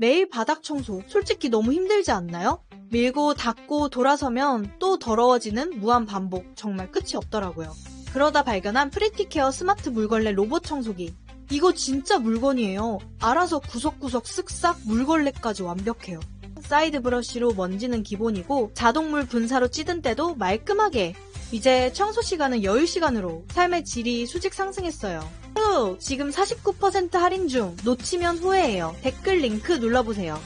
매일 바닥 청소, 솔직히 너무 힘들지 않나요? 밀고 닦고 돌아서면 또 더러워지는 무한 반복, 정말 끝이 없더라고요. 그러다 발견한 프리티케어 스마트 물걸레 로봇 청소기. 이거 진짜 물건이에요. 알아서 구석구석 쓱싹 물걸레까지 완벽해요. 사이드 브러쉬로 먼지는 기본이고 자동물 분사로 찌든 때도 말끔하게. 이제 청소 시간은 여유 시간으로 삶의 질이 수직 상승했어요. 지금 49% 할인 중. 놓치면 후회해요. 댓글 링크 눌러보세요.